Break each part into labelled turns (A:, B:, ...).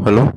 A: Hello.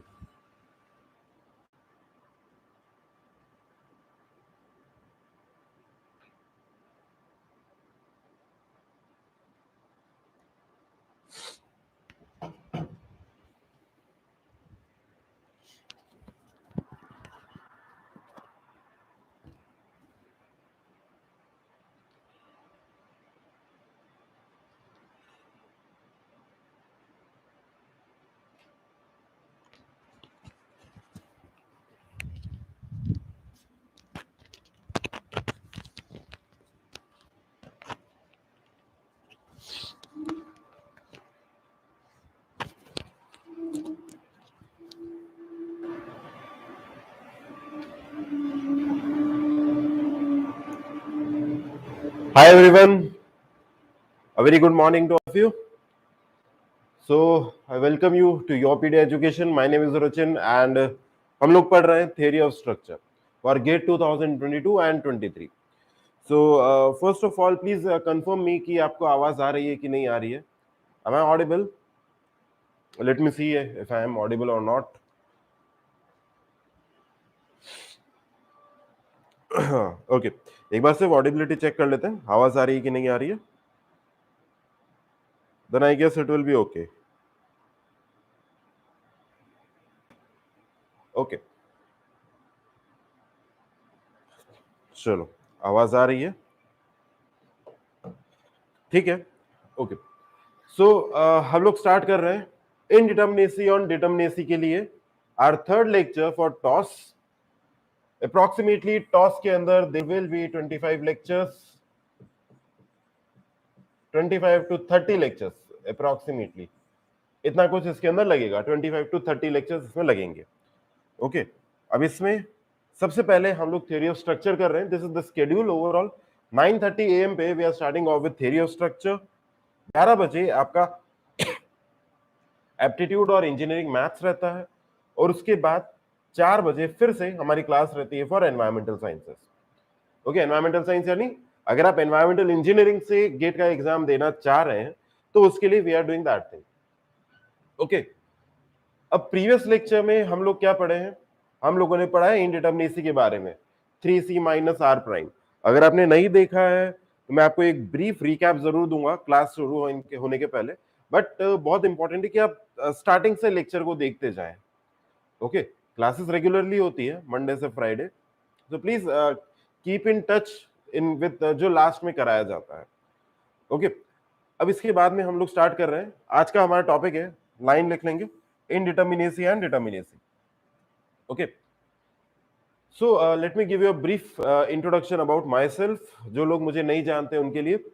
A: Hi everyone, a very good morning to all of you. So I welcome you to your PD Education. My name is Rachin and हम लोग पढ़ रहे हैं Theory of Structure for GATE 2022 and 23. So first of all, please confirm me कि आपको आवाज आ रही है कि नहीं आ रही है. Am I audible? Let me see if I am audible or not. Okay, एक बार सिर्फ ऑडिबिलिटी चेक कर लेते हैं. आवाज आ रही है कि नहीं आ रही है. Then I guess it will be okay. Okay. चलो, आवाज आ रही है. ठीक है. ओके. सो हम लोग स्टार्ट कर रहे हैं इनडिटर्मिनेसी ऑन डिटर्मिनेसी के लिए our third lecture for TOS. Approximately TOS के अंदर there will be 25 lectures, 25 to 30 lectures approximately. इतना कुछ इसके अंदर लगेगा. 25 to 30 लेक्चर्स इसमें लगेंगे. ओके. अब इसमें सबसे पहले हम लोग थ्योरी ऑफ स्ट्रक्चर कर रहे हैं. This is the schedule overall. 9:30 AM पे we are starting off with theory of structure. 11 बजे आपका एप्टीट्यूड और इंजीनियरिंग मैथ्स रहता है और उसके बाद 4 बजे फिर से हमारी क्लास रहती है for environmental sciences. Okay, environmental science यानी अगर आप एनवायरमेंटल इंजीनियरिंग से गेट का एग्जाम देना चाह रहे हैं तो उसके लिए we are doing that thing. Okay. अब प्रीवियस लेक्चर में हम लोग क्या पढ़े हैं? हम लोगों ने पढ़ा है इनडिटर्मिनेसी के बारे में, 3c माइनस r प्राइम. अगर आपने नहीं देखा है तो मैं आपको एक ब्रीफ रिकैप जरूर दूंगा क्लास शुरू होने के पहले. बट बहुत इंपॉर्टेंट है कि आप स्टार्टिंग से लेक्चर को देखते जाएं. ओके. क्लासेस रेगुलरली होती है मंडे से फ्राइडे. तो please keep in touch in with जो लास्ट में कराया जाता है. ओके. अब इसके बाद में हम लोग स्टार्ट कर रहे हैं. आज का हमारा टॉपिक है, लाइन लिख लेंगे, indeterminacy and determinacy. Okay. So let me give you a brief introduction about my self. जो लोग मुझे नहीं जानते उनके लिए,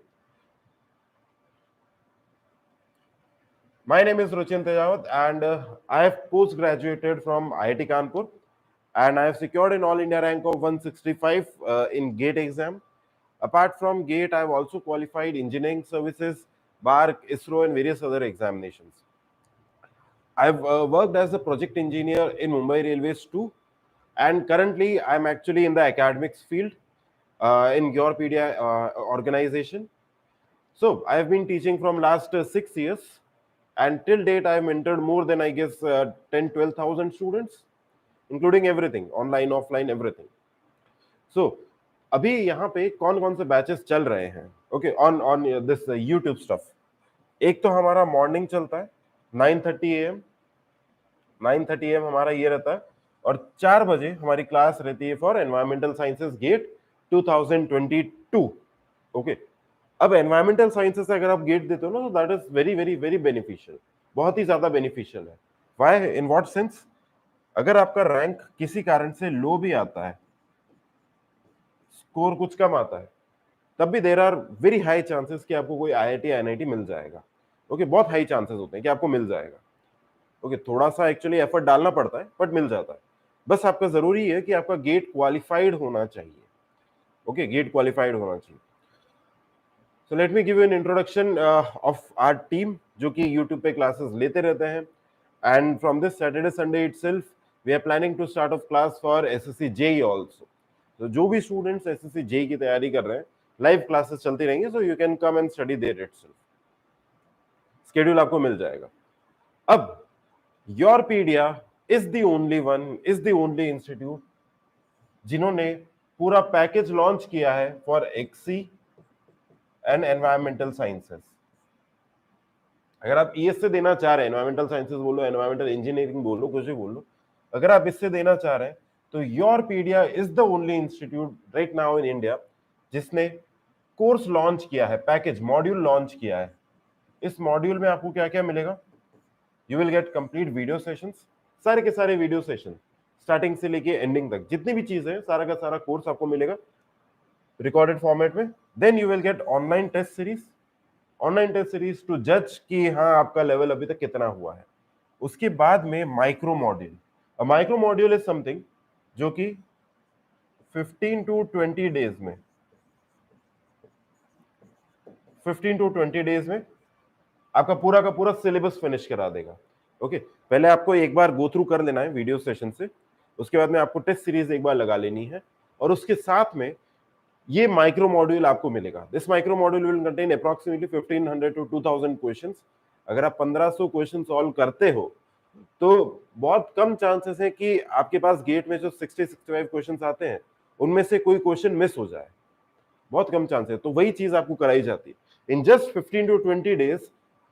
A: my name is Ruchin Tejawat and I have post graduated from IIT Kanpur and I have secured an all India rank of 165 in GATE exam. Apart from GATE, I have also qualified engineering services, BARC, ISRO and various other examinations. I have worked as a project engineer in Mumbai Railways too, and currently I am actually in the academics field in Europedia organization. So I have been teaching from last 6 years, and till date I have mentored more than I guess 10-12,000 students, including everything, online, offline, everything. So अभी यहाँ पे कौन कौन से batches चल रहे हैं? Okay, on on this YouTube stuff. एक तो हमारा मॉर्निंग चलता है 9:30 AM. 9:30 AM हमारा ये रहता है और 4 बजे हमारी क्लास रहती है for environmental sciences GATE 2022. Okay. अब एनवायरमेंटल साइंसेस से अगर आप गेट देते हो ना तो that is very very very beneficial. बहुत ही ज्यादा बेनिफिशियल है. व्हाई? In what sense? अगर आपका रैंक किसी कारण से लो भी आता है, स्कोर कुछ कम आता है, तब भी there are very high chances कि आपको कोई आईआईटी एनआईटी मिल जाएगा. ओके, बहुत हाई चांसेस होते हैं कि आपको मिल जाएगा. ओके, थोड़ा सा एक्चुअली एफर्ट डालना पड़ता है बट मिल जाता है. बस आपका जरूरी है कि आपका गेट क्वालिफाइड होना चाहिए. ओके, गेट क्वालिफाइड होना चाहिए. So let me give you an introduction of our team जो कि YouTube पे classes लेते रहते हैं. And from this Saturday Sunday itself we are planning to start off class for SSC JEE also. तो जो भी students SSC JEE की तैयारी कर रहे हैं, live classes चलती रहेंगी. So you can come and study there itself. Schedule आपको मिल जाएगा. अब Yourpedia is the only one, is the only institute जिन्होंने पूरा पैकेज लॉन्च किया है for XE and environmental sciences. अगर आप ईएस से देना चाह रहे हैं, एनवायरमेंटल साइंसेस बोलो, एनवायरमेंटल इंजीनियरिंग बोलो, कुछ भी बोलो, अगर आप इससे देना चाह रहे हैं तो Yourpedia is the only institute right now in India जिसने कोर्स लॉन्च किया है, पैकेज मॉड्यूल लॉन्च किया है। इस मॉड्यूल में आपको क्या क्या मिलेगा? You will get complete video sessions, सारे के सारे वीडियो सेशन स्टार्टिंग से लेके एंडिंग तक, जितनी भी चीजें हैं सारा का सारा कोर्स आपको मिलेगा रिकॉर्डेड फॉर्मेट में। Then you will get online test series, online test series to जज कि हाँ आपका लेवल अभी तक कितना हुआ है। उसके बाद में micro module. Micro module is something जो कि 15 टू 20 डेज में 15 टू 20 डेज में आपका पूरा का पूरा सिलेबस फिनिश करा देगा। ओके, पहले आपको एक बार गो थ्रू कर लेना है वीडियो सेशन से, उसके बाद में आपको टेस्ट सीरीज एक बार लगा लेनी है, और उसके साथ में ये माइक्रो मॉड्यूल आपको मिलेगा। This micro module will contain approximately 1500 to 2000 questions. अगर आप 1500 क्वेश्चन सॉल्व करते हो तो बहुत कम चांसेस है कि आपके पास गेट में जो 60-65 क्वेश्चंस आते हैं उनमें से कोई क्वेश्चन मिस हो जाए, बहुत कम चांस है। तो वही चीज आपको कराई जाती है। इन जस्ट 15 टू 20 डेज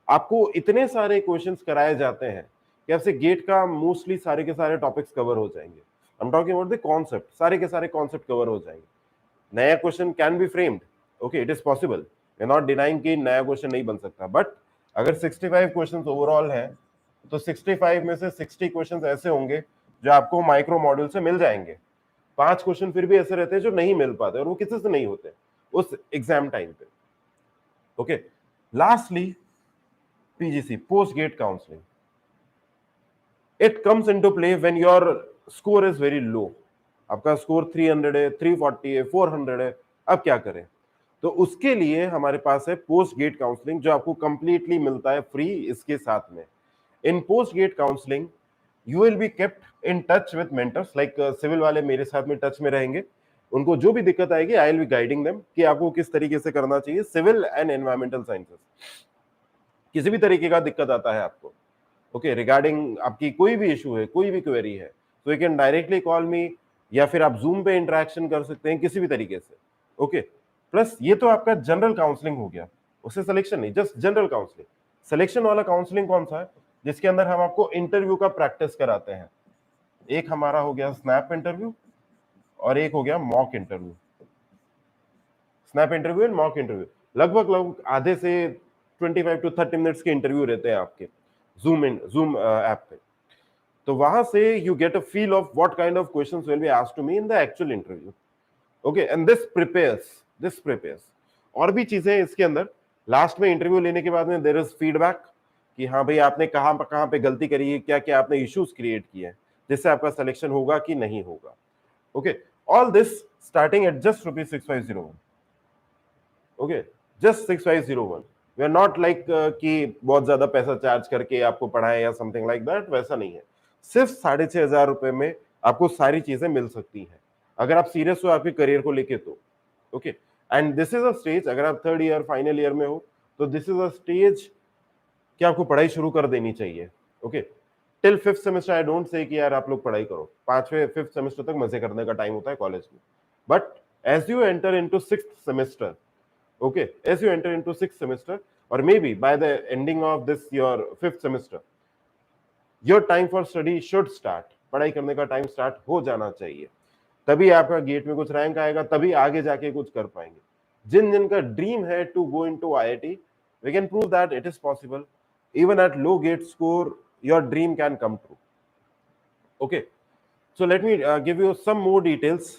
A: आपको इतने सारे क्वेश्चंस कराए जाते हैं कि आपसे गेट का मोस्टली सारे के सारे टॉपिक्स कवर हो जाएंगे। I am talking about the concept, सारे के सारे कॉन्सेप्ट कवर हो जाएंगे। नया question can be framed, okay, it is possible, we are not denying कि नया क्वेश्चन नहीं बन सकता, बट अगर 65 क्वेश्चंस ओवरऑल हैं तो 65 में से 60 क्वेश्चंस ऐसे होंगे जो आपको माइक्रो मॉड्यूल से मिल जाएंगे। 5 क्वेश्चन फिर भी ऐसे रहते हैं जो नहीं मिल पाते, और वो किसी से नहीं होते उस एग्जाम टाइम पे। Okay, lastly PGC, post GATE counselling. It comes into play when your score is very low. आपका स्कोर 300 है, 340 है, 400 है, अब क्या करें? तो उसके लिए हमारे पास है पोस्ट गेट काउंसलिंग, जो आपको कंप्लीटली मिलता है फ्री इसके साथ में। In post GATE counselling you will be kept in touch with mentors, like civil वाले मेरे साथ में टच में रहेंगे, उनको जो भी दिक्कत आएगी I will be guiding them कि आपको किस तरीके से करना चाहिए। सिविल एंड एनवायरमेंटल साइंसेस, किसी भी तरीके का दिक्कत आता है आपको, ओके, रिगार्डिंग आपकी कोई भी इशू है, कोई भी क्वेरी है, तो यू कैन डायरेक्टली कॉल मी, या फिर आप जूम पे इंटरेक्शन कर सकते हैं किसी भी तरीके से। ओके, प्लस ये तो आपका जनरल काउंसलिंग हो गया, उससे सिलेक्शन नहीं, जस्ट जनरल काउंसलिंग। सिलेक्शन वाला काउंसलिंग कौन सा है? जिसके अंदर हम आपको इंटरव्यू का प्रैक्टिस कराते हैं। एक हमारा हो गया स्नैप इंटरव्यू, और एक हो गया mock interview. Snap interview and mock interview लगभग आधे से 25 टू 30 मिनट्स के इंटरव्यू रहते हैं आपके जूम ऐप पे। तो वहां से you get a feel of what kind of questions will be asked to me in the actual interview. Okay, and this prepares और भी चीजें इसके अंदर। लास्ट में इंटरव्यू लेने के बाद में देयर इज फीडबैक कि हाँ भाई आपने कहाँ पे गलती करी है, क्या क्या आपने इश्यूज क्रिएट किए हैं, जिससे आपका सिलेक्शन होगा कि नहीं होगा। Okay, all this starting at just ₹6501। Okay, just 6501। We are not like कि बहुत ज्यादा पैसा चार्ज करके आपको पढ़ाएं या समथिंग लाइक दैट, वैसा नहीं है। सिर्फ 6500 में आपको सारी चीजें मिल सकती हैं, अगर आप सीरियस हो आपके करियर को लेके तो। Okay, and this is a stage, अगर आप 3rd ईयर फाइनल ईयर में हो तो दिस इज अ स्टेज कि आपको पढ़ाई शुरू कर देनी चाहिए। Okay, till 5th semester I don't say कि यार आप लोग पढ़ाई करो, 5वें 5th सेमेस्टर तक मजे करने का टाइम होता है कॉलेज में। But as you enter into 6th semester, okay, as you enter into 6th semester, or maybe by the ending of this your 5th semester, your time for study should start। पढ़ाई करने का time start हो जाना चाहिए, तभी आपका gate में कुछ रैंक आएगा, तभी आगे जाके कुछ कर पाएंगे। जिन जिन का ड्रीम है to go into IIT, we can prove that it is possible. Even at low GATE score your dream can come true. Okay, so let me give you some more details,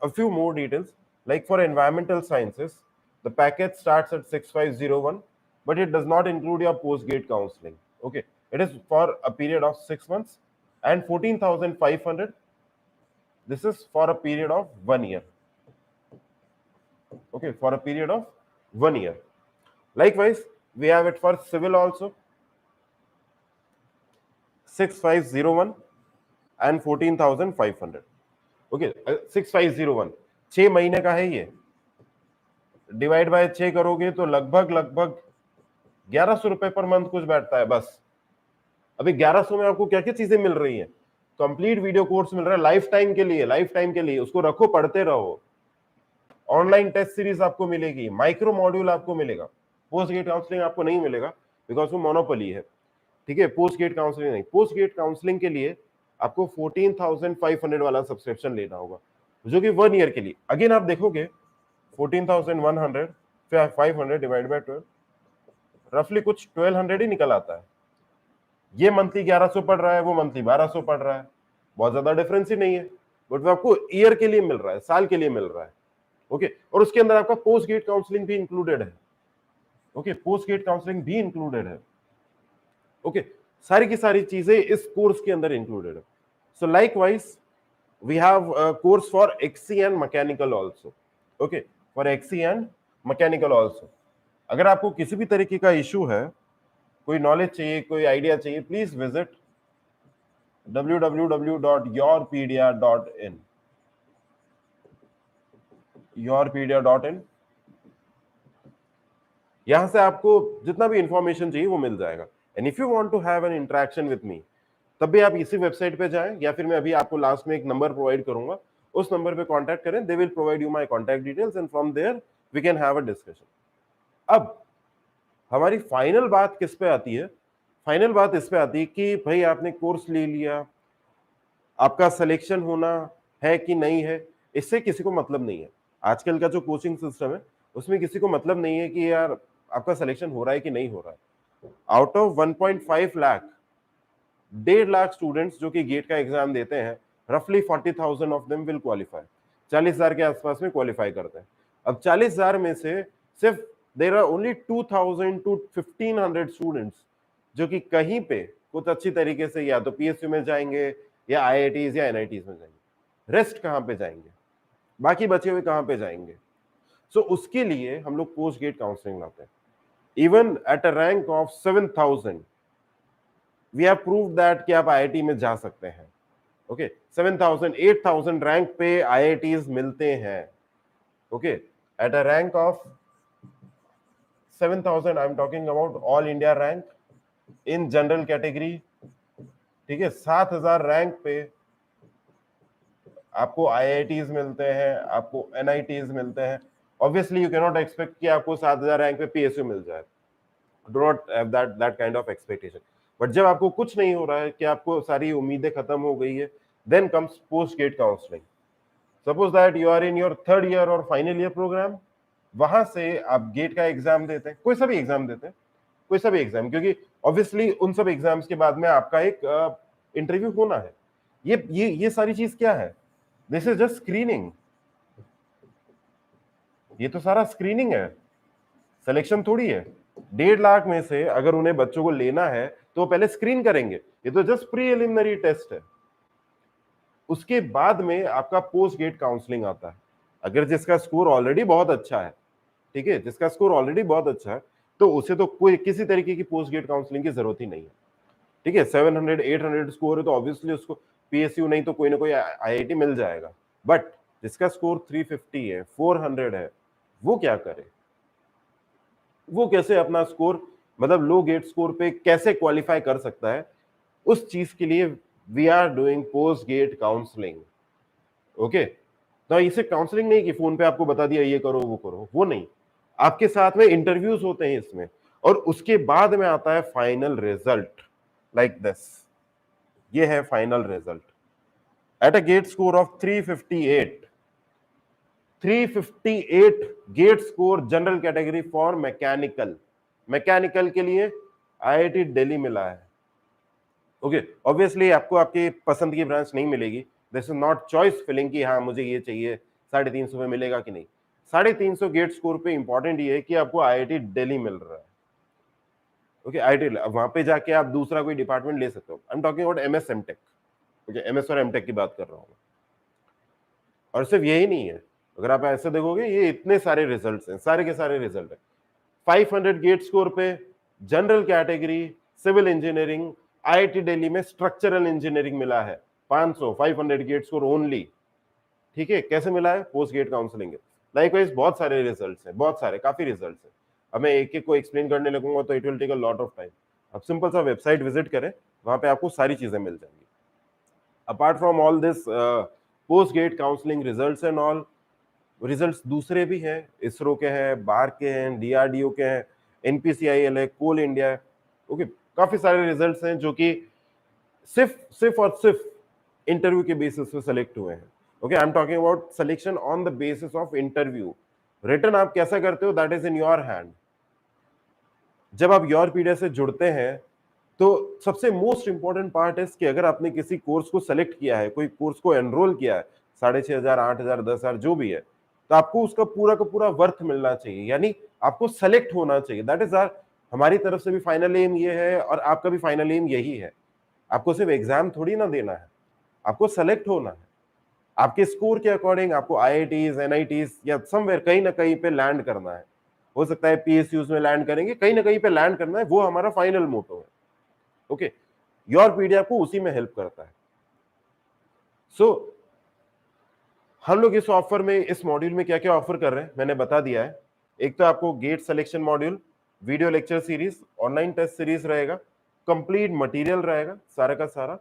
A: a few more details. Like for environmental sciences, the package starts at 6501, but it does not include your post-gate counseling. Okay, it is for a period of 6 months, and 14,500. This is for a period of 1 year. Okay, for a period of 1 year. Likewise, we have it for civil also, 6501 and 14,500. Okay, 6501 6 महीने का है ये, divide by 6 करोगे तो लगभग 1100 रुपए per month कुछ बैठता है बस। अभी 1100 में आपको क्या क्या चीजें मिल रही है? कंप्लीट वीडियो कोर्स मिल रहा है लाइफ टाइम के लिए, लाइफ टाइम के लिए। उसको रखो, पढ़ते रहो। ऑनलाइन टेस्ट सीरीज आपको मिलेगी, माइक्रो मॉड्यूल आपको मिलेगा। पोस्ट गेट काउंसलिंग आपको नहीं मिलेगा बिकॉज वो मोनोपोली है, ठीक है। पोस्ट गेट काउंसलिंग नहीं, पोस्ट गेट काउंसलिंग के लिए आपको 14,500 वाला सब्सक्रिप्शन लेना होगा, जो कि 1 ईयर के लिए। अगेन आप देखोगे 14,100 500 डिवाइड बाय 12, रफली कुछ 1200 ही निकल आता है। ये मंथली 1100 पड़ रहा है, वो मंथली 1200 पड़ रहा है, बहुत ज्यादा डिफरेंस ही नहीं है, बट वो आपको ईयर के लिए मिल रहा है, साल के लिए मिल रहा है। ओके, और उसके अंदर आपका पोस्ट गेट काउंसलिंग भी इंक्लूडेड है। ओके, पोस्ट गेट काउंसलिंग भी इंक्लूडेड है। ओके, सारी की सारी चीजें इस कोर्स के अंदर इंक्लूडेड है। सो likewise we have a course for XC and mechanical also. Okay, for XC and mechanical also. अगर आपको किसी भी तरीके का इशू है, कोई नॉलेज चाहिए, कोई आइडिया चाहिए, प्लीज विजिट www.yourpedia.in yourpedia.in। यहां से आपको जितना भी इंफॉर्मेशन चाहिए वो मिल जाएगा। And if you want to have an interaction with me, तब भी आप इसी वेबसाइट पे जाएं, या फिर मैं अभी आपको लास्ट में एक नंबर प्रोवाइड करूंगा, उस नंबर पे कांटेक्ट करें। They will provide you my contact details and from there we can have a discussion. अब हमारी फाइनल बात किस पे आती है? फाइनल बात इस पे आती है कि भाई आपने कोर्स ले लिया, आपका सिलेक्शन होना है कि नहीं है, इससे किसी को मतलब नहीं है। आजकल का जो कोचिंग सिस्टम है उसमें किसी को मतलब नहीं है कि यार आपका सिलेक्शन हो रहा है कि नहीं हो रहा है। Out of 1.5 lakh, 1.5 lakh students जो कि गेट का एग्जाम देते हैं, रफली 40,000 ऑफ देम विल क्वालिफाई। 40,000 के आसपास में क्वालिफाई करते हैं। अब 40,000 में से सिर्फ there are only 2,000 to 1,500 students जो कि कहीं पे कुछ अच्छी तरीके से या तो पीएसयू में जाएंगे या आईआईटीज या एनआईटीज में जाएंगे। रेस्ट कहां पे जाएंगे? बाकी बचे हुए कहां पे जाएंगे? सो उसके लिए हम लोग पोस्ट गेट काउंसलिंग लाते हैं। Even at a rank of 7,000 we have proved that कि आप आईआईटी में जा सकते हैं। ओके, 7,000 8,000 रैंक पे आईआईटीज मिलते हैं। Okay, eight a rank of 7,000 I am talking about all India rank in general category, ठीक है। 7,000 रैंक पे आपको आईआईटीज मिलते हैं, आपको एनआईटीज मिलते हैं। Obviously you can not expect कि आपको 7,000 रैंक पे पीएसयू मिल जाए। Do not have that kind of expectation. But जब आपको कुछ नहीं हो रहा है, कि आपको सारी उम्मीदें खत्म हो गई है, then comes post GATE counselling. Suppose that you are in your 3rd year और फाइनल ईयर प्रोग्राम, वहां से आप गेट का एग्जाम देते हैं, कोई सा भी एग्जाम देते हैं, कोई सा भी एग्जाम, क्योंकि ऑब्वियसली उन सब एग्जाम्स के बाद में आपका एक इंटरव्यू होना है। ये सारी चीज क्या है? This is just screening. ये तो सारा स्क्रीनिंग है, सिलेक्शन थोड़ी है। 1.5 लाख में से अगर उन्हें बच्चों को लेना है तो वो पहले स्क्रीन करेंगे। ये तो जस्ट प्रीलिमिनरी टेस्ट है। उसके बाद में आपका पोस्ट गेट काउंसलिंग आता है। अगर जिसका स्कोर ऑलरेडी बहुत अच्छा है, ठीक है, जिसका स्कोर ऑलरेडी बहुत अच्छा है, तो उसे तो कोई किसी तरीके की पोस्ट गेट काउंसलिंग की जरूरत ही नहीं है, ठीक है। 700 800 स्कोर है तो ऑब्वियसली उसको पीएसयू नहीं तो कोई ना कोई आईआईटी मिल जाएगा। बट जिसका स्कोर 350 है, 400 है, वो क्या करे? वो कैसे अपना स्कोर, मतलब लो गेट स्कोर पे कैसे क्वालिफाई कर सकता है? उस चीज के लिए we are doing post GATE counselling. Okay, तो इसे काउंसलिंग नहीं कि फोन पे आपको बता दिया ये करो वो करो, वो नहीं। आपके साथ में इंटरव्यूज होते हैं इसमें, और उसके बाद में आता है फाइनल रिजल्ट लाइक दिस। ये है final result at a GATE score of 358 GATE score general category for mechanical. Mechanical के लिए आईआईटी दिल्ली मिला है। ओके, ऑब्वियसली आपको आपकी पसंद की ब्रांच नहीं मिलेगी। This is not choice filling कि हाँ मुझे ये चाहिए, 350 में मिलेगा कि नहीं। 350 गेट स्कोर पे इंपॉर्टेंट ये है कि आपको आईआईटी दिल्ली मिल रहा है। ओके, आईआईटी वहां पे जाके आप दूसरा कोई डिपार्टमेंट ले सकते हो। I am talking about MS MTech. Okay, MS और एमटेक की बात कर रहा हूँ। और सिर्फ यही नहीं है, अगर आप ऐसे देखोगे ये इतने सारे रिजल्ट्स हैं, सारे के सारे रिजल्ट है। 500 गेट स्कोर पे general category civil engineering, IIT Delhi में स्ट्रक्चरल इंजीनियरिंग मिला है। 500 गेट स्कोर ओनली, ठीक है। कैसे मिला है? पोस्ट गेट काउंसलिंग है। लाइकवाइज बहुत सारे रिजल्ट्स हैं, बहुत सारे, काफी रिजल्ट्स हैं। अब मैं एक एक को एक्सप्लेन करने लगूंगा तो it will take a lot of time. अब सिंपल सा वेबसाइट विजिट करें वहां पे आपको सारी चीजें मिल जाएंगी। Apart from all this post GATE counselling results and all, results दूसरे भी हैं, इसरो के हैं, बार के हैं, डीआरडीओ के हैं, एनपीसीआईएल है, कोल इंडिया है। ओके, काफी सारे रिजल्ट्स हैं जो कि सिर्फ और सिर्फ इंटरव्यू के बेसिस पे सेलेक्ट हुए हैं। Okay, I am talking about selection on the basis of interview. Return आप कैसा करते हो, that is in your hand. जब आप योर पीडिया से जुड़ते हैं तो सबसे मोस्ट इंपॉर्टेंट पार्ट है कि अगर आपने किसी कोर्स को सेलेक्ट किया है, कोई कोर्स को एनरोल किया है, 6,500, 8,000, 10,000 जो भी है, तो आपको उसका पूरा का पूरा वर्थ मिलना चाहिए, यानी आपको सेलेक्ट होना चाहिए। दैट इज आर, हमारी तरफ से भी फाइनल एम ये है और आपका भी फाइनल एम यही है। आपको सिर्फ एग्जाम थोड़ी ना देना है, आपको सेलेक्ट होना है। आपके स्कोर के अकॉर्डिंग आपको आईआईटीज, एनआईटीज या समवेयर कहीं ना कहीं पे लैंड करना है। हो सकता है पीएसयूज में लैंड करेंगे, कहीं ना कहीं पे लैंड करना है, वो हमारा फाइनल मोटो है। ओके, योर पीडिया आपको उसी में हेल्प करता है। सो हम लोग इस ऑफर में, इस मॉड्यूल में क्या क्या ऑफर कर रहे हैं मैंने बता दिया है। एक तो आपको GATE selection module, video lecture series, online test series रहेगा, कंप्लीट मटेरियल रहेगा सारा का सारा,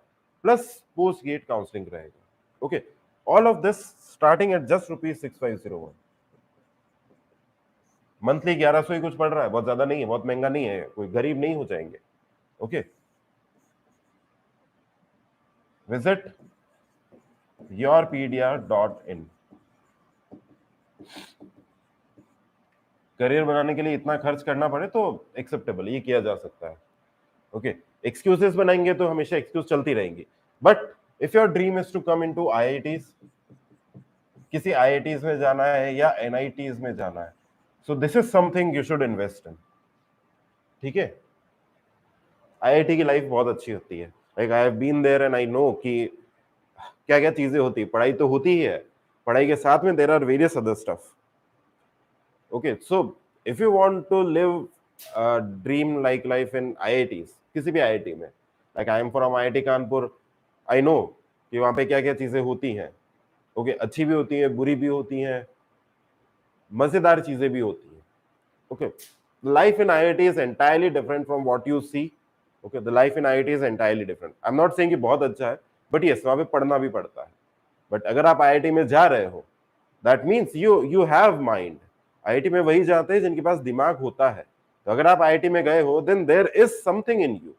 A: प्लस पोस्ट गेट काउंसलिंग रहेगा। Okay, all of this starting at just ₹6501। Monthly 1100 ही कुछ पड़ रहा है, बहुत ज्यादा नहीं है, बहुत महंगा नहीं है, कोई गरीब नहीं हो जाएंगे। Okay, visit yourpedia.in। करियर बनाने के लिए इतना खर्च करना पड़े तो एक्सेप्टेबल, ये किया जा सकता है। ओके, एक्सक्यूजेस बनाएंगे तो हमेशा एक्सक्यूज चलती रहेंगी, but if your dream is to come into IITs, किसी आईआईटीज में जाना है या एनआईटीज में जाना है, so this is something you should invest in. ठीक है, आईआईटी की लाइफ बहुत अच्छी होती है। Like I have been there and I know कि क्या क्या चीजें होती है। पढ़ाई तो होती ही है, पढ़ाई के साथ में there are various other stuff. Okay, so if you want to live dream like life in IITs, किसी भी आईआईटी में, like I am from IIT Kanpur, I know कि वहां पे क्या क्या चीजें होती हैं। ओके, अच्छी भी होती हैं, बुरी भी होती हैं, मजेदार चीजें भी होती हैं। Okay, life in IIT is entirely different from what you see. Okay, the life in IIT is entirely different. I'm not saying कि बहुत अच्छा है, but yes, वहाँ पे पढ़ना भी पड़ता है। But अगर आप IIT में जा रहे हो, that means you have mind. IIT में वही जाते हैं जिनके पास दिमाग होता है। तो अगर आप IIT में गए हो, then there is something in you.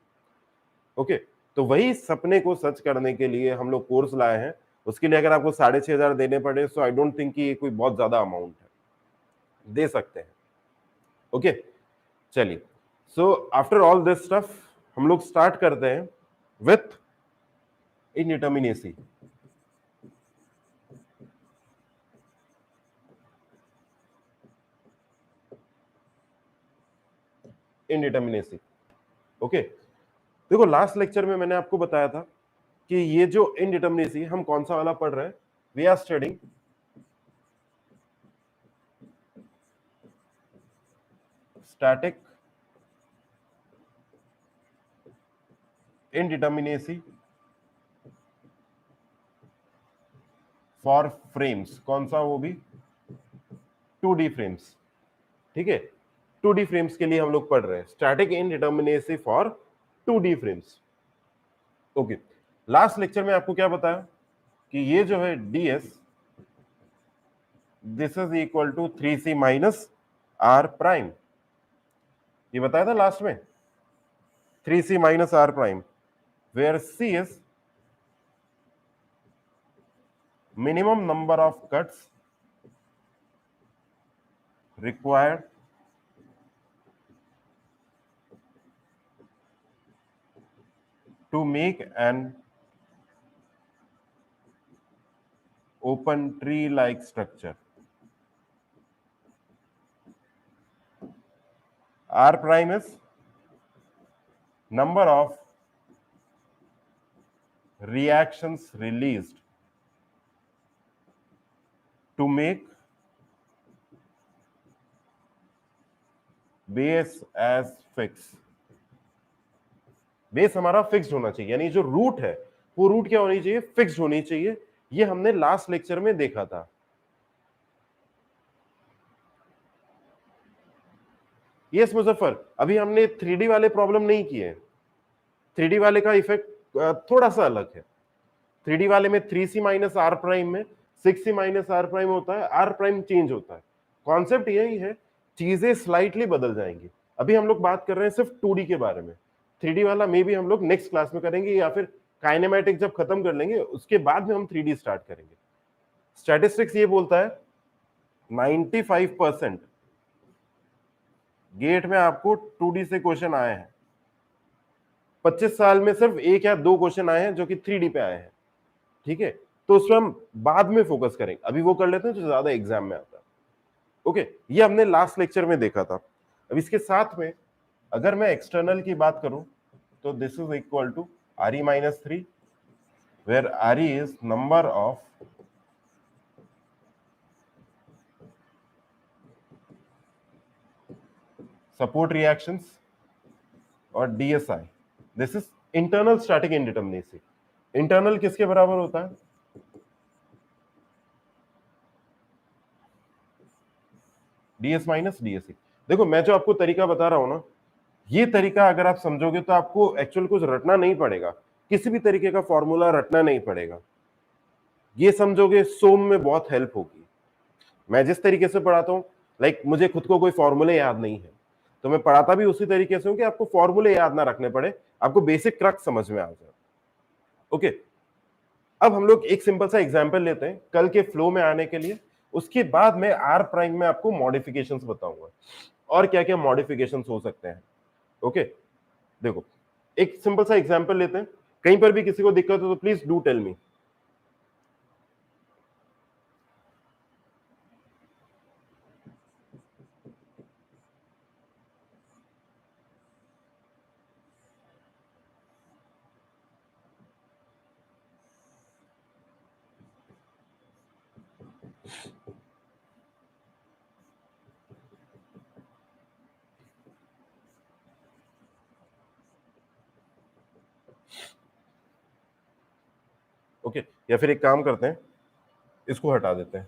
A: Okay, तो वही सपने को सच करने के लिए हम लोग कोर्स लाए हैं। उसके लिए अगर आपको 6,500 देने पड़े, so I don't think कि ये कोई बहुत ज्यादा अमाउंट है, दे सकते हैं। ओके, चलिए, so after all this stuff हम लोग स्टार्ट करते हैं विथ इनडिटर्मिनेसी। इनडिटर्मिनेसी, ओके, देखो लास्ट लेक्चर में मैंने आपको बताया था कि ये जो इनडिटर्मिनेसी, हम कौन सा वाला पढ़ रहे हैं, we are studying static indeterminacy for frames. कौन सा, वो भी 2D फ्रेम्स। ठीक है, 2D फ्रेम्स के लिए हम लोग पढ़ रहे हैं static indeterminacy for 2D frames. Okay, last lecture में आपको क्या बताया कि ये जो है ds, this is equal to 3c minus r prime. ये बताया था लास्ट में, 3c minus r prime, where c is minimum number of cuts required to make an open tree like structure. R prime is number of reactions released to make base as fix. Base हमारा fixed होना चाहिए, यानी जो root है वो root क्या होनी चाहिए, फिक्स्ड होनी चाहिए। ये हमने लास्ट लेक्चर में देखा था। यस मुजफ्फर, अभी हमने 3D वाले प्रॉब्लम नहीं किए, 3D वाले का इफेक्ट थोड़ा सा अलग है। 3D वाले में 3c माइनस आर प्राइम में 6c माइनस आर प्राइम होता है, आर प्राइम चेंज होता है। कॉन्सेप्ट यही है, चीजें स्लाइटली बदल जाएंगी। अभी हम लोग बात कर रहे हैं सिर्फ 2D के बारे में। 3D वाला मे भी हम लोग नेक्स्ट क्लास में करेंगे, या फिर काइनेमेटिक जब खत्म कर लेंगे उसके बाद में हम 3D स्टार्ट करेंगे। स्टैटिस्टिक्स ये बोलता है 95% गेट में आपको 2D से क्वेश्चन आए हैं। 25 साल में सिर्फ 1 या 2 क्वेश्चन आए हैं जो कि 3D पे आए हैं। ठीक है, तो उस पर हम बाद में फोकस करेंगे, अभी वो कर लेते हैं जो ज्यादा एग्जाम में आता है। ओके, ये हमने लास्ट लेक्चर में देखा था। अब इसके साथ में अगर मैं एक्सटर्नल की बात करूं तो this is equal to R E minus 3, where R E is number of support reactions और DSI. This is internal static indeterminacy. Internal किसके बराबर होता है? DS minus DSC. देखो मैं जो आपको तरीका बता रहा हूं ना, ये तरीका अगर आप समझोगे तो आपको एक्चुअल कुछ रटना नहीं पड़ेगा, किसी भी तरीके का फॉर्मूला रटना नहीं पड़ेगा। ये समझोगे सोम में बहुत हेल्प होगी। मैं जिस तरीके से पढ़ाता हूँ, लाइक मुझे खुद को कोई फॉर्मूले याद नहीं है, तो मैं पढ़ाता भी उसी तरीके से हूँ कि आपको फॉर्मूले याद ना रखने पड़े, आपको बेसिक क्रक्स समझ में आ जाए। ओके, अब हम लोग एक सिंपल सा एग्जांपल लेते हैं कल के फ्लो में आने के लिए। उसके बाद में आर प्राइम में आपको मॉडिफिकेशंस बताऊंगा और क्या क्या मॉडिफिकेशंस हो सकते हैं। ओके, देखो एक सिंपल सा एग्जांपल लेते हैं, कहीं पर भी किसी को दिक्कत हो तो please do tell me. Okay, या फिर एक काम करते हैं, इसको हटा देते हैं,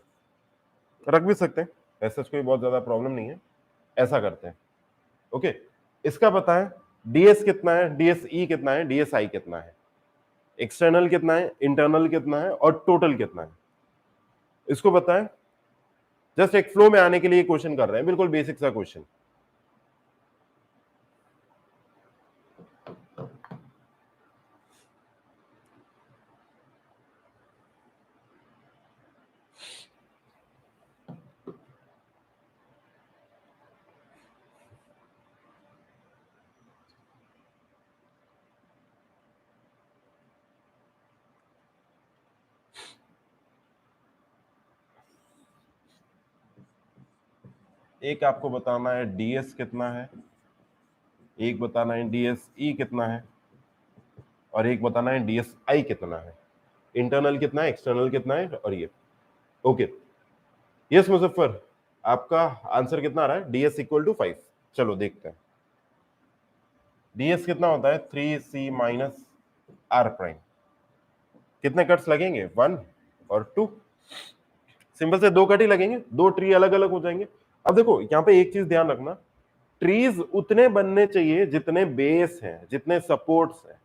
A: रख भी सकते हैं, ऐसा कोई बहुत ज्यादा प्रॉब्लम नहीं है। ऐसा करते हैं, ओके, इसका पता है डीएस कितना है, डीएसई कितना है, डीएसआई कितना है, एक्सटर्नल कितना है, इंटरनल कितना है और टोटल कितना है, इसको पता है। जस्ट एक फ्लो में आने के लिए क्वेश्चन कर रहे हैं, बिल्कुल बेसिक सा क्वेश्चन। एक आपको बताना है डीएस कितना है, एक बताना है डीएसई कितना है, और एक बताना है डीएसआई कितना है, इंटरनल कितना है, एक्सटर्नल कितना है, और ये। ओके, यस मुजफ्फर, आपका आंसर कितना आ रहा है? DS equal to 5। चलो देखते हैं डीएस कितना होता है, 3c माइनस आर प्राइम। कितने कट्स लगेंगे? 1 और 2। सिंपल से 2 कट ही लगेंगे, 2 ट्री अलग अलग हो जाएंगे। अब देखो यहाँ पे एक चीज ध्यान रखना, ट्रीज उतने बनने चाहिए जितने बेस हैं, जितने सपोर्ट्स हैं।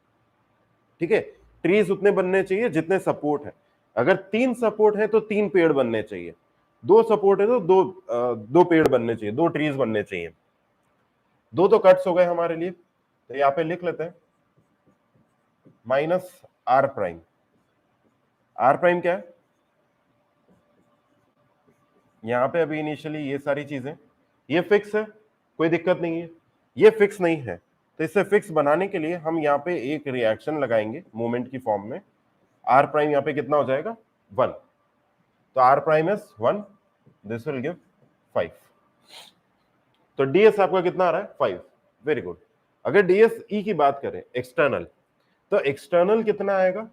A: ठीक है, ट्रीज उतने बनने चाहिए जितने सपोर्ट है। अगर 3 सपोर्ट है तो 3 पेड़ बनने चाहिए, 2 सपोर्ट है तो 2 पेड़ बनने चाहिए, 2 ट्रीज बनने चाहिए। 2 तो कट्स हो गए हमारे लिए, तो यहाँ पे लिख लेते हैं minus R prime. R prime क्या है यहाँ पे? अभी इनिशियली ये सारी चीजें, ये फिक्स है, कोई दिक्कत नहीं है। ये फिक्स नहीं है, तो इसे फिक्स बनाने के लिए हम यहाँ पे एक रिएक्शन लगाएंगे मोमेंट की फॉर्म में। आर प्राइम यहाँ पे कितना हो जाएगा? 1। तो R prime is 1, this will give 5। तो डीएस आपका कितना आ रहा है? 5। Very good. अगर डीएस ई की बात करें एक्सटर्नल, तो एक्सटर्नल कितना आएगा?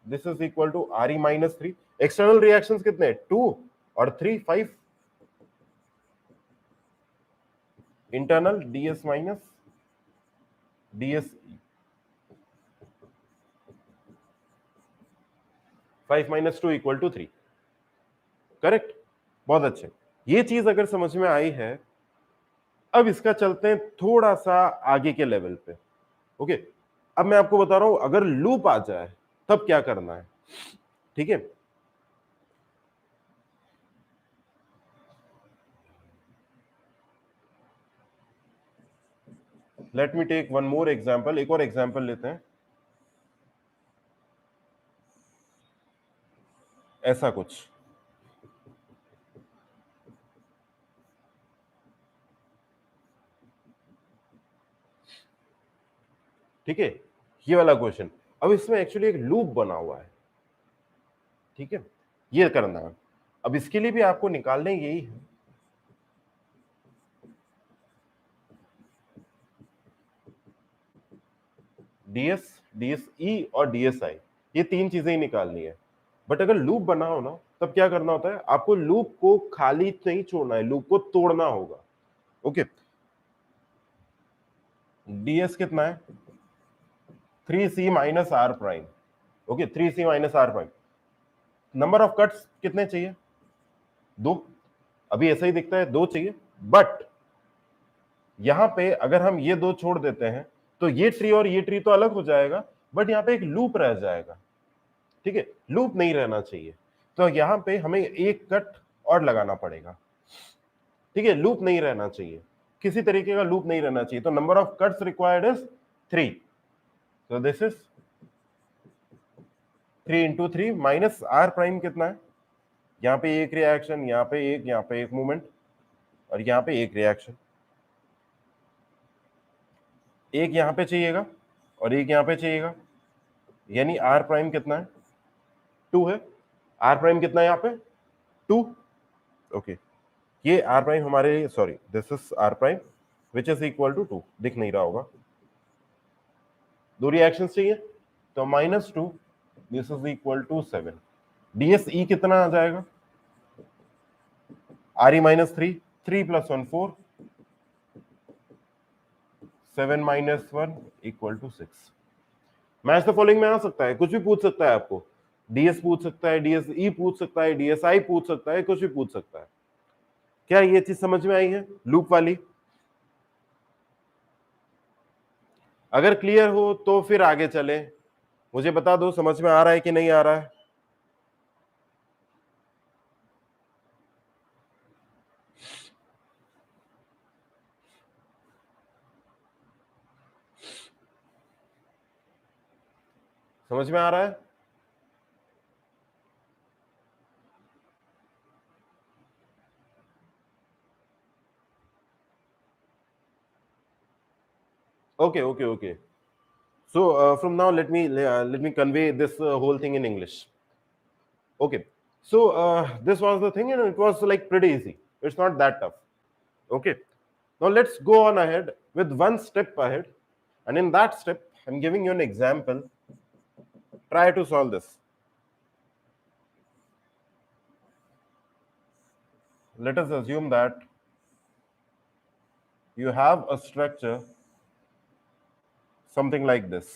A: This is equal to R E minus 3। External reactions कितने? 2 और 3, 5। Internal DS minus DS 5 minus 2 equal to 3। Correct, बहुत अच्छे। ये चीज अगर समझ में आई है, अब इसका चलते हैं थोड़ा सा आगे के लेवल पे। ओके, अब मैं आपको बता रहा हूं अगर लूप आ जाए तब क्या करना है, ठीक है। Let me take one more example, एक और एग्जांपल लेते हैं। ऐसा कुछ, ठीक है, ये वाला क्वेश्चन। अब इसमें एक्चुअली एक लूप बना हुआ है, ठीक है, ये करना है। अब इसके लिए भी आपको निकालने यही है, डीएस, डीएसई और डीएसआई, ये तीन चीजें ही निकालनी है। बट अगर लूप बना हो ना, तब क्या करना होता है, आपको लूप को खाली नहीं छोड़ना है, लूप को तोड़ना होगा। ओके, डीएस कितना है, 3c minus R prime. Okay, 3c minus R prime. Number of cuts कितने चाहिए, दो। अभी ऐसा ही दिखता है, दो चाहिए, बट यहां पे अगर हम ये दो छोड़ देते हैं तो ये ट्री और ये ट्री तो अलग हो जाएगा, बट यहाँ पे एक लूप रह जाएगा, ठीक है, लूप नहीं रहना चाहिए। तो यहां पे हमें एक कट और लगाना पड़ेगा, ठीक है, लूप नहीं रहना चाहिए, किसी तरीके का लूप नहीं रहना चाहिए। तो number of cuts required is 3, so this is 3 into 3 minus R prime कितना है, यहाँ पे एक रिएक्शन, यहाँ पे एक मूवमेंट, और यहाँ पे एक रिएक्शन, एक यहाँ पे चाहिएगा और एक यहाँ पे चाहिएगा, यानी आर प्राइम कितना है, 2 है। आर प्राइम कितना है यहाँ पे, 2। ओके, ये आर प्राइम हमारे, sorry this is R prime which is equal to 2, दिख नहीं रहा होगा, दो रिएक्शन चाहिए, तो -2 this is equal to 7। DSE कितना आ जाएगा, R E minus 3, 3 + 1 4, 7 - 1 equal to 6। Match the following में आ सकता है, कुछ भी पूछ सकता है आपको, डीएस पूछ सकता है, डीएसई पूछ सकता है, डीएसआई पूछ सकता है, कुछ भी पूछ सकता है। क्या ये चीज समझ में आई है लूप वाली? अगर क्लियर हो तो फिर आगे चले, मुझे बता दो समझ में आ रहा है कि नहीं आ रहा है। समझ में आ रहा है? Okay, okay, okay. So from now, let me convey this whole thing in English. Okay. So this was the thing, and it was like pretty easy. It's not that tough. Okay. Now let's go on ahead with one step ahead, and in that step, I'm giving you an example. Try to solve this. Let us assume that you have a structure something like this.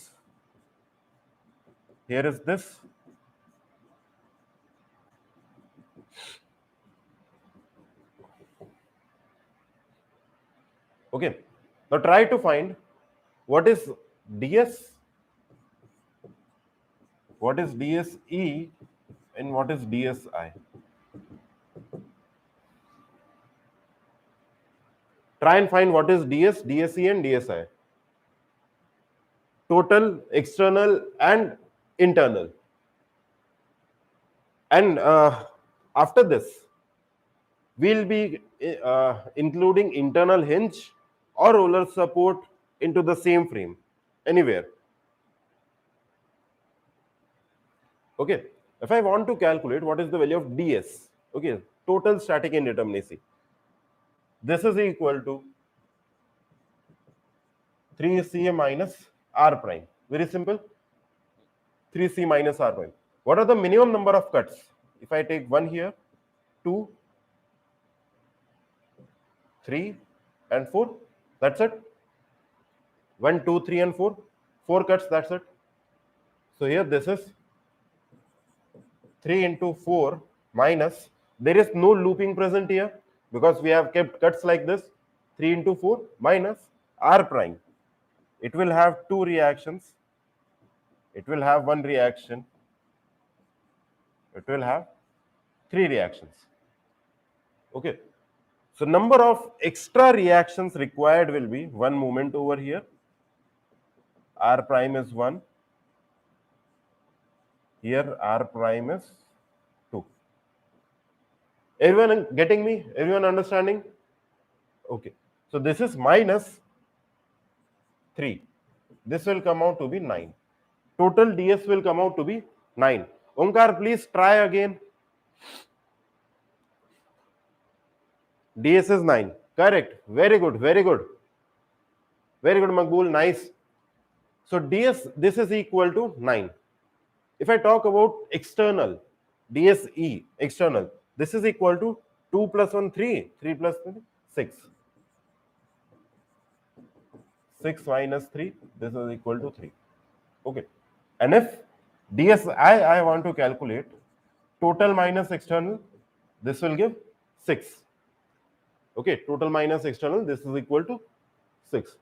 A: Here is this. Okay. Now try to find what is ds, what is dse, and what is dsi. Try and find what is ds, dse, and dsi. Total, external, and internal. And after this, we'll be including internal hinge or roller support into the same frame anywhere. Okay, if I want to calculate what is the value of ds, okay, total static indeterminacy, this is equal to 3ca minus r prime. Very simple, 3c minus r prime. What are the minimum number of cuts? If I take 1 here, 2, 3, and 4, that's it. 1, 2, 3, and 4, 4 cuts, that's it. So here this is 3 into 4 minus, there is no looping present here because we have kept cuts like this, 3 into 4 minus r prime it will have two reactions, it will have one reaction, it will have three reactions. Okay, so number of extra reactions required will be one moment over here, r prime is 1, here r prime is 2. Everyone getting me? Everyone understanding? Okay, so this is minus 3, this will come out to be 9. Total ds will come out to be 9. Omkar, please try again. ds is 9, correct. Very good, very good, very good, Maqbool, nice. So ds, this is equal to 9. If I talk about external, dse external, this is equal to 2 plus 1 3, 3 plus 3 6, 6 minus 3, this is equal to 3. Okay, and if ds I want to calculate total minus external, this will give 6. Okay, total minus external, this is equal to 6.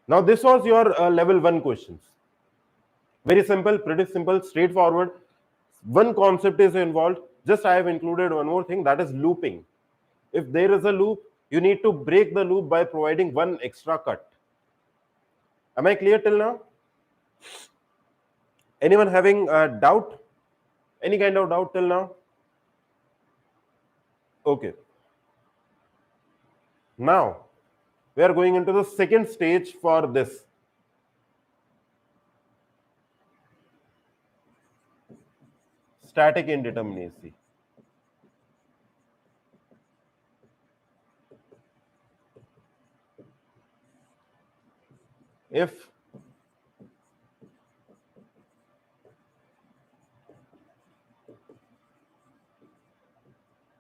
A: Now this was your level 1 questions. Very simple, pretty simple, straightforward. One concept is involved. Just I have included one more thing, that is looping. If there is a loop, you need to break the loop by providing one extra cut. Am I clear till now? Anyone having a doubt? Any kind of doubt till now? Okay. Now, we are going into the second stage for this. Static indeterminacy. If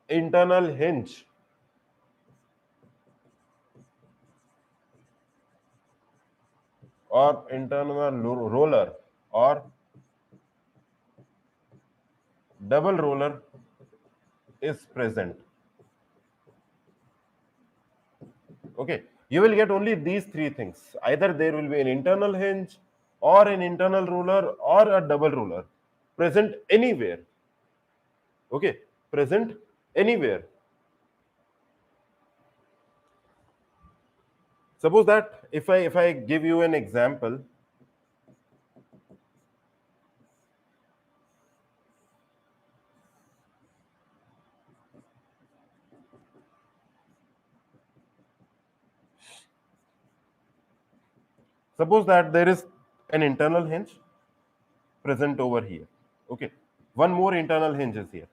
A: internal hinge or internal roller or double roller is present. Okay, you will get only these three things. Either there will be an internal hinge or an internal roller or a double roller present anywhere. Okay, present anywhere. Suppose that if I give you an example, suppose that there is an internal hinge present over here. Okay, one more internal hinge is here.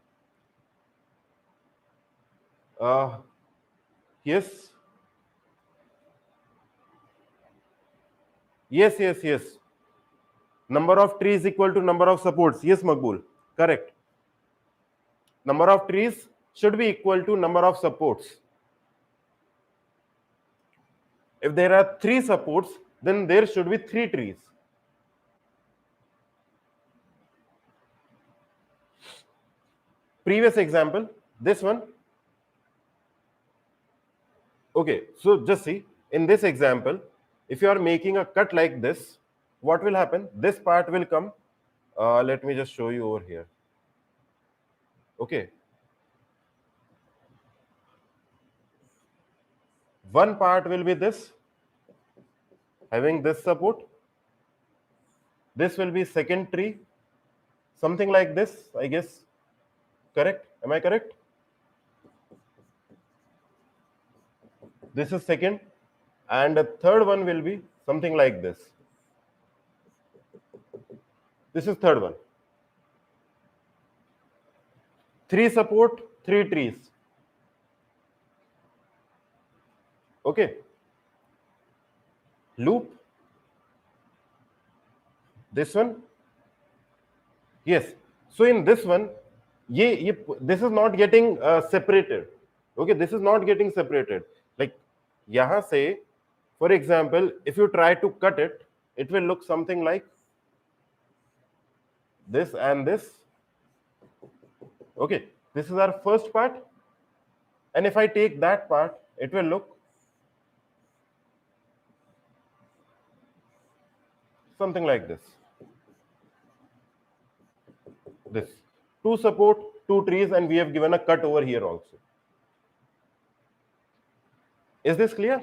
A: Yes, yes. Number of trees equal to number of supports. Yes, Maqbool, correct. Number of trees should be equal to number of supports. If there are 3 supports, then there should be 3 trees. Previous example, this one. Okay, so just see, in this example, if you are making a cut like this, what will happen? This part will come. Let me just show you over here. Okay. One part will be this, having this support. This will be second tree, something like this, I guess. Correct? Am I correct? This is second, and the third one will be something like this. This is third one. 3 support, 3 trees. Okay. Loop. This one. Yes. So in this one, this is not getting separated. Okay, this is not getting separated. Like, yahan se, for example, if you try to cut it, it will look something like this and this. Okay, this is our first part. And if I take that part, it will look something like this, two support, two trees, and we have given a cut over here also. Is this clear?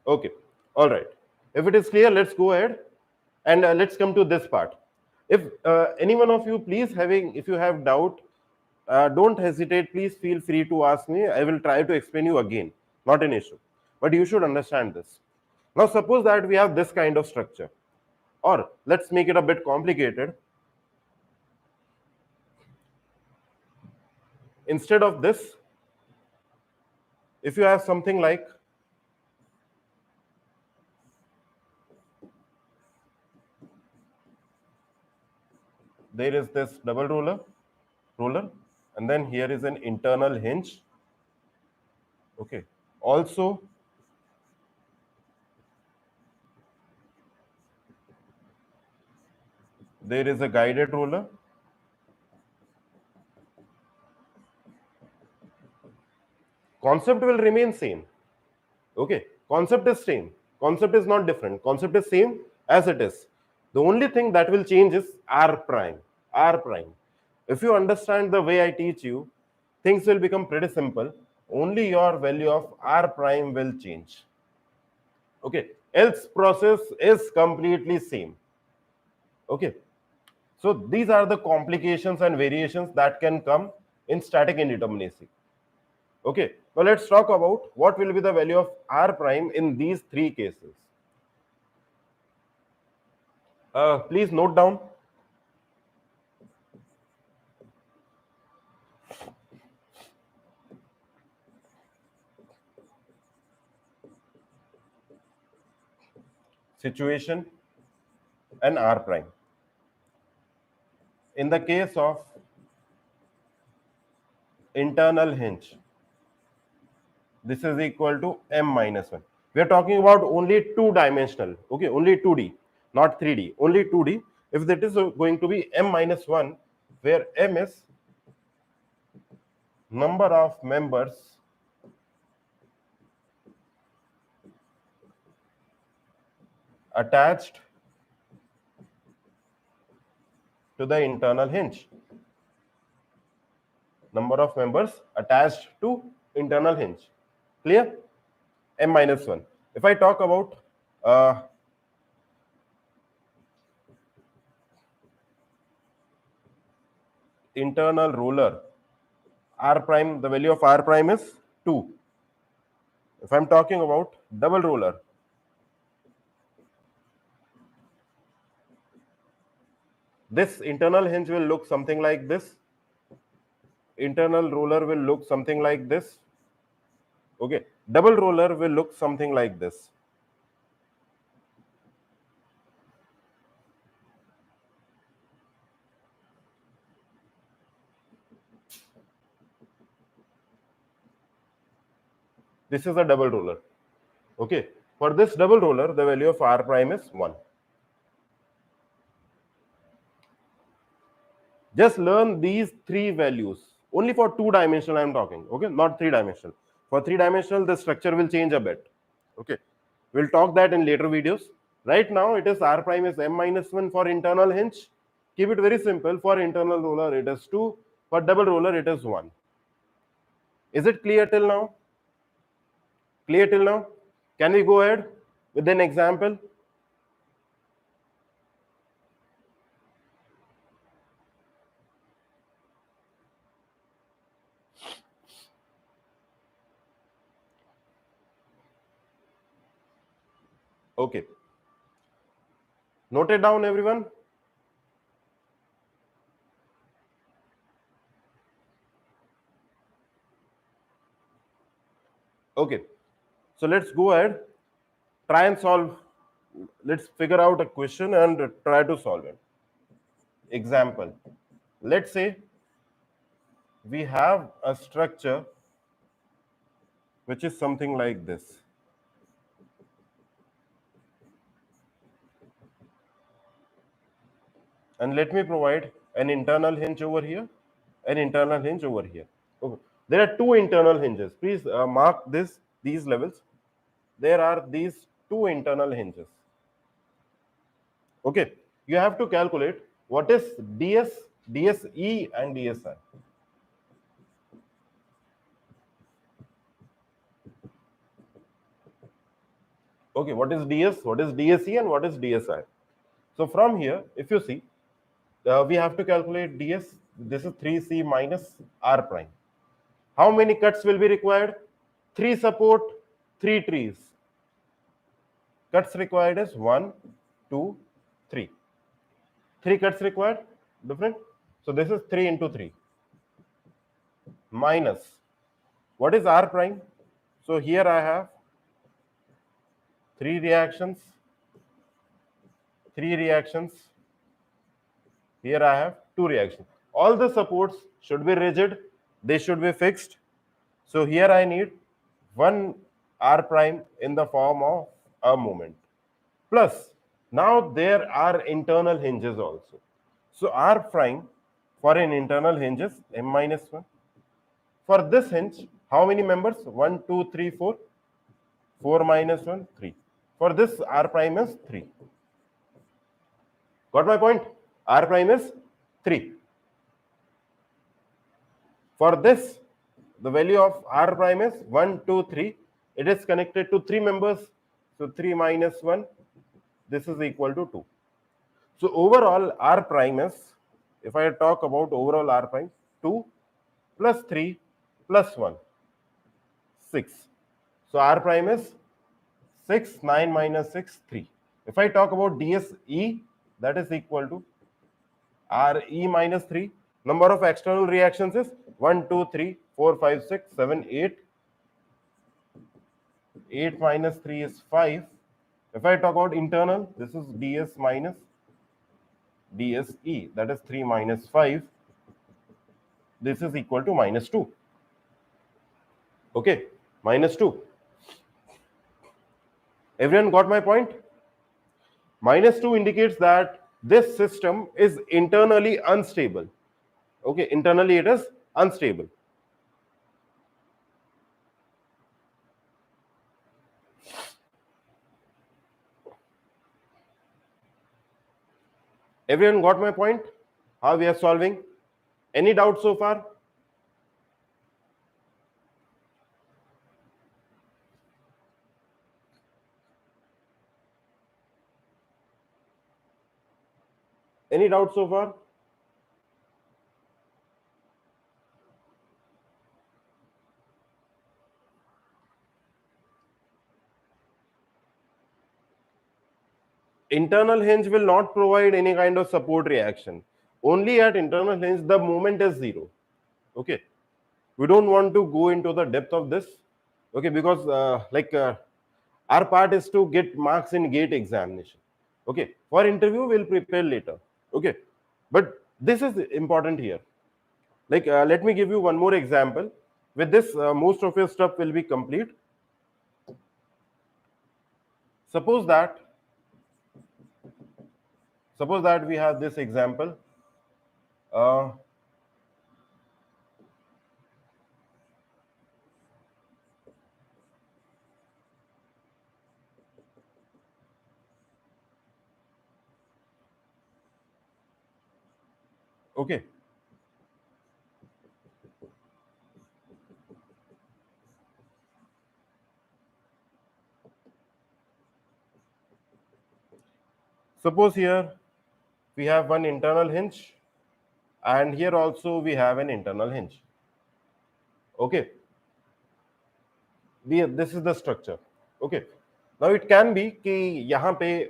A: Okay, all right. If it is clear, let's go ahead and let's come to this part. If any one of you, please, if you have doubt, don't hesitate. Please feel free to ask me. I will try to explain you again. Not an issue, but you should understand this. Now, suppose that we have this kind of structure, or let's make it a bit complicated. Instead of this, if you have something like there is this double ruler, and then here is an internal hinge. Okay. Also, there is a guided ruler. Concept will remain same. Okay. Concept is same. Concept is not different. Concept is same as it is. The only thing that will change is R prime. R prime. If you understand the way I teach you, things will become pretty simple. Only your value of R prime will change. Okay. Else process is completely same. Okay. So these are the complications and variations that can come in static indeterminacy. Okay, now let's talk about what will be the value of R prime in these three cases. Please note down. Situation and R prime. In the case of internal hinge, this is equal to m minus 1. We are talking about only two-dimensional, okay, only 2D, not 3D, only 2D. If that is going to be m minus 1, where m is number of members attached to the internal hinge. Number of members attached to internal hinge. Clear? M minus 1. If I talk about internal ruler, R prime, the value of R prime is 2. If I'm talking about double ruler, this internal hinge will look something like this. Internal ruler will look something like this. Okay, double ruler will look something like this. This is a double ruler. Okay, for this double ruler, the value of R prime is 1. Just learn these three values. Only for two-dimensional I'm talking, okay, not three-dimensional. For three-dimensional, the structure will change a bit. Okay, we'll talk that in later videos. Right now, it is R prime is m minus 1 for internal hinge. Keep it very simple. For internal ruler, it is 2. For double ruler, it is 1. Is it clear till now? Clear till now? Can we go ahead with an example? Okay. Note it down, everyone. Okay. So let's go ahead, try and solve. Let's figure out a question and try to solve it. Example. Let's say we have a structure which is something like this. And let me provide an internal hinge over here, an internal hinge over here. Okay. There are two internal hinges. Please mark these levels. there are these two internal hinges. Okay, you have to calculate what is ds, dse and dsi. Okay, what is ds, what is dse and what is dsi? So from here, if you see, we have to calculate ds. This is 3c minus r prime. How many cuts will be required? 3 support, 3 trees. Cuts required is 1, 2, 3. 3 cuts required, different. So this is 3 into 3 minus. What is R prime? So here I have 3 reactions, 3 reactions. Here I have 2 reactions. All the supports should be rigid, they should be fixed. So here I need 1 R prime in the form of a moment. Plus, now there are internal hinges also. So R prime for an internal hinge is m minus 1. For this hinge, how many members? 1, 2, 3, 4. 4 minus 1, 3. For this, R prime is 3. Got my point? R prime is 3. For this, the value of R prime is 1, 2, 3. It is connected to 3 members. So 3 minus 1, this is equal to 2. So overall, R prime is, if I talk about overall R prime, 2 plus 3 plus 1, 6. So R prime is 6, 9 minus 6, 3. If I talk about DSE, that is equal to RE minus 3. Number of external reactions is 1, 2, 3, 4, 5, 6, 7, 8. 8 minus 3 is 5. If I talk about internal, this is DS minus DSE, that is 3 minus 5. This is equal to minus 2. Okay, minus 2. Everyone got my point? Minus 2 indicates that this system is internally unstable. Okay, internally it is unstable. Everyone got my point? How we are solving? Any doubt so far? Any doubt so far? Internal hinge will not provide any kind of support reaction. Only at internal hinge, the moment is 0. Okay. We don't want to go into the depth of this. Okay, because our part is to get marks in gate examination. Okay, for interview we'll prepare later. Okay, but this is important here. Let me give you one more example. With this, most of your stuff will be complete. Suppose that we have this example. Okay. Suppose here we have one internal hinge, and here also we have an internal hinge. Okay. This is the structure. Okay. Now it can be कि यहाँ पे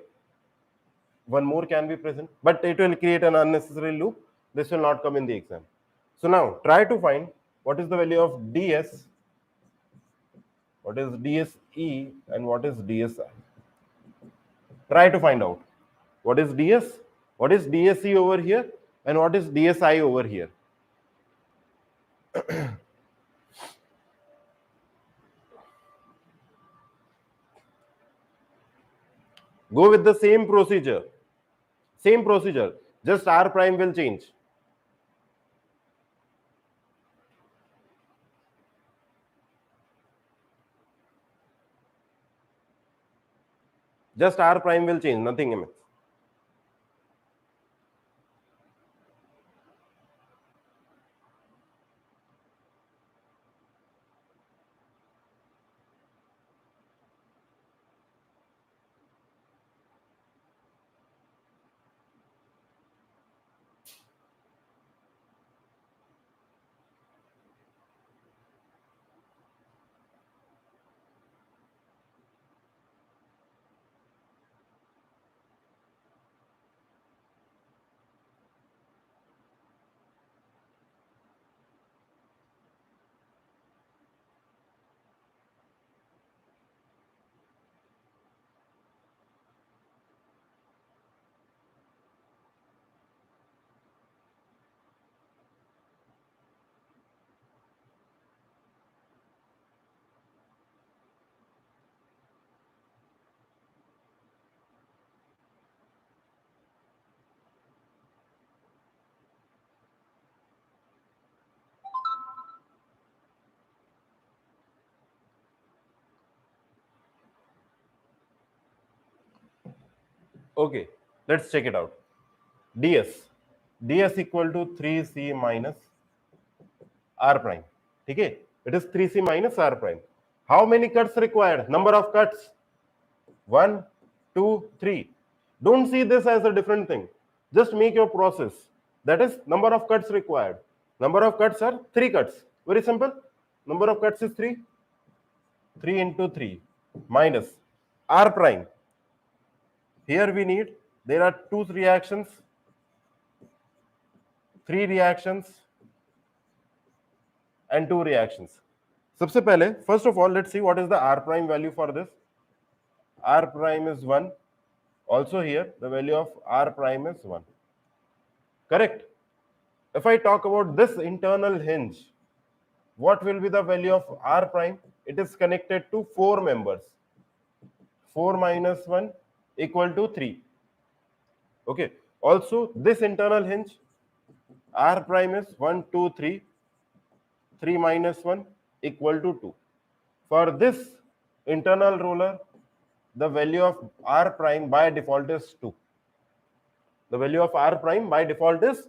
A: one more can be present, but it will create an unnecessary loop. This will not come in the exam. So now try to find what is the value of ds, what is dse, and what is dsi. Try to find out what is ds, what is dse over here, and what is dsi over here. Go with the same procedure. Same procedure, just r prime will change. Just r prime will change, nothing else. Okay, let's check it out. ds equal to 3c minus r prime. Okay, it is 3c minus r prime. How many cuts required? Number of cuts: 1, 2, 3. Don't see this as a different thing. Just make your process. That is number of cuts required. Number of cuts are 3 cuts. Very simple. Number of cuts is 3. 3 into 3 minus r prime. Here we need, there are 2 reactions, 3 reactions and 2 reactions. सबसे पहले, first of all, let's see what is the r prime value for this. R prime is 1. Also here, the value of r prime is 1. Correct? If I talk about this internal hinge, what will be the value of r prime? It is connected to 4 members. 4 minus 1 equal to 3. Okay. Also, this internal hinge, r prime is 1, 2, 3. 3 minus 1 equal to 2. For this internal roller, the value of r prime by default is 2. The value of r prime by default is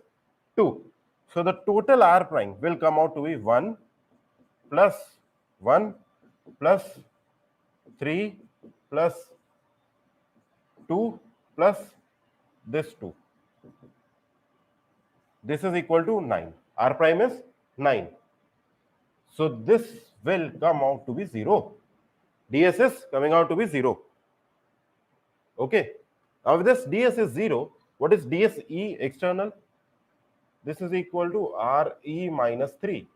A: 2. So the total r prime will come out to be 1 plus 1 plus 3 plus 2 plus this 2. This is equal to 9. R prime is 9. So this will come out to be 0. ds is coming out to be 0. Okay. Now if this ds is 0, what is dse external? This is equal to re minus 3.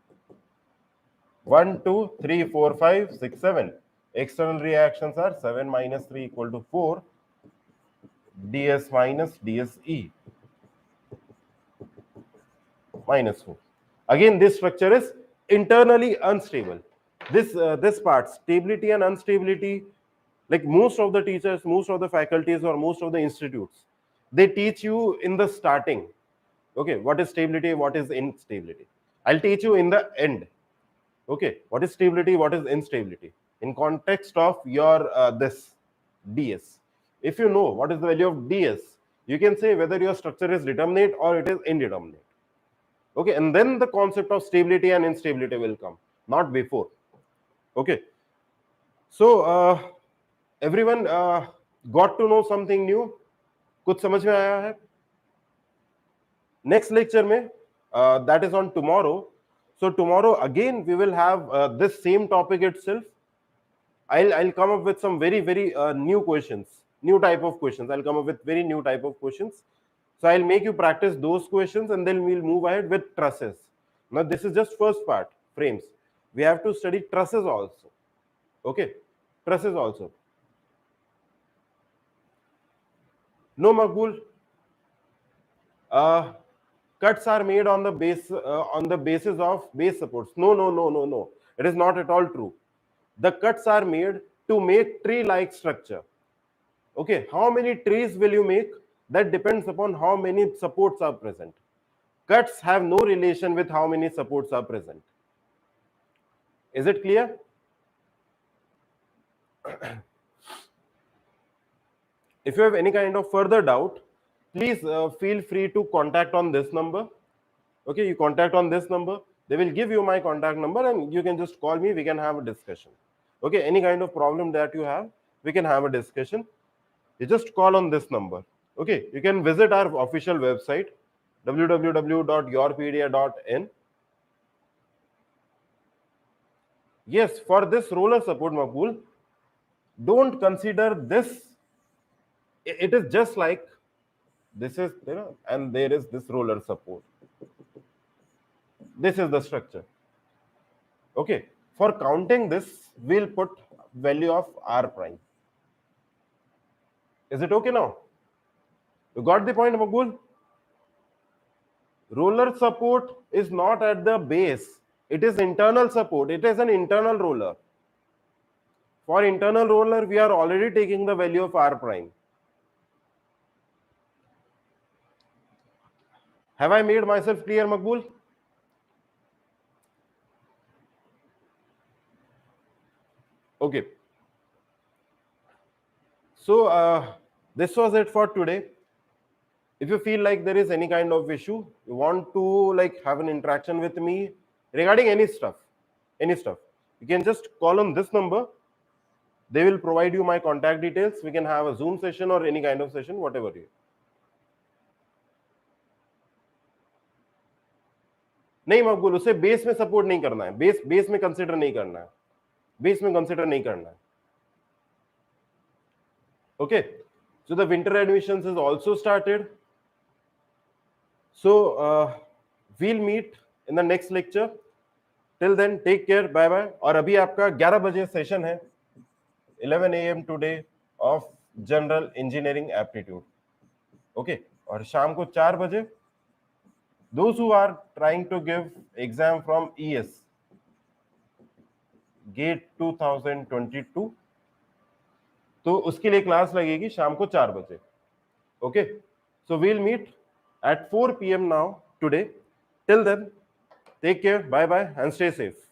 A: 1, 2, 3, 4, 5, 6, 7. External reactions are 7 minus 3 equal to 4. ds minus dse minus 4. Again, this structure is internally unstable. This part, stability and instability, like most of the teachers, most of the faculties, or most of the institutes, they teach you in the starting. Okay, what is stability, what is instability? I'll teach you in the end. Okay, what is stability, what is instability in context of your this ds. If you know what is the value of ds, you can say whether your structure is determinate or it is indeterminate. Okay, and then the concept of stability and instability will come, not before. Okay, so everyone got to know something new? कुछ समझ में आया है? Next lecture में, that is on tomorrow. So tomorrow again we will have this same topic itself. I'll come up with some very new questions, new type of questions. I'll come up with very new type of questions. So I'll make you practice those questions, and then we'll move ahead with trusses. Now this is just first part, frames. We have to study trusses also. Okay, trusses also. No, Maqbul. Cuts are made on the basis of base supports. No. It is not at all true. The cuts are made to make tree-like structure. Okay, how many trees will you make? That depends upon how many supports are present. Cuts have no relation with how many supports are present. Is it clear? If you have any kind of further doubt, please feel free to contact on this number. Okay, you contact on this number, they will give you my contact number and you can just call me, we can have a discussion. Okay, any kind of problem that you have, we can have a discussion. You just call on this number. Okay, you can visit our official website www.yourpedia.in. Yes, for this roller support, Makbul, don't consider this. It is just like this is, and there is this roller support. This is the structure. Okay, for counting this, we'll put value of R prime. Is it okay now? You got the point, Makbul? Roller support is not at the base. It is internal support. It is an internal roller. For internal roller, we are already taking the value of R prime. Have I made myself clear, Makbul? Okay. So this was it for today. If you feel like there is any kind of issue, you want to like have an interaction with me regarding any stuff, you can just call on this number. They will provide you my contact details. We can have a Zoom session or any kind of session, whatever you. नहीं मकबूल, उसे base में support नहीं करना है, base में consider नहीं करना है, बेस में कंसीडर नहीं करना है. Okay, so the winter admissions is also started. So we'll meet in the next lecture. Till then, take care, bye bye. और अभी आपका 11 बजे सेशन है, 11 AM today of general engineering aptitude. Okay, और शाम को 4 बजे those who are trying to give exam from ES GATE 2022, तो उसके लिए क्लास लगेगी शाम को 4 बजे. Okay, so we'll meet at 4 PM now today. Till then, take care, bye bye, and stay safe.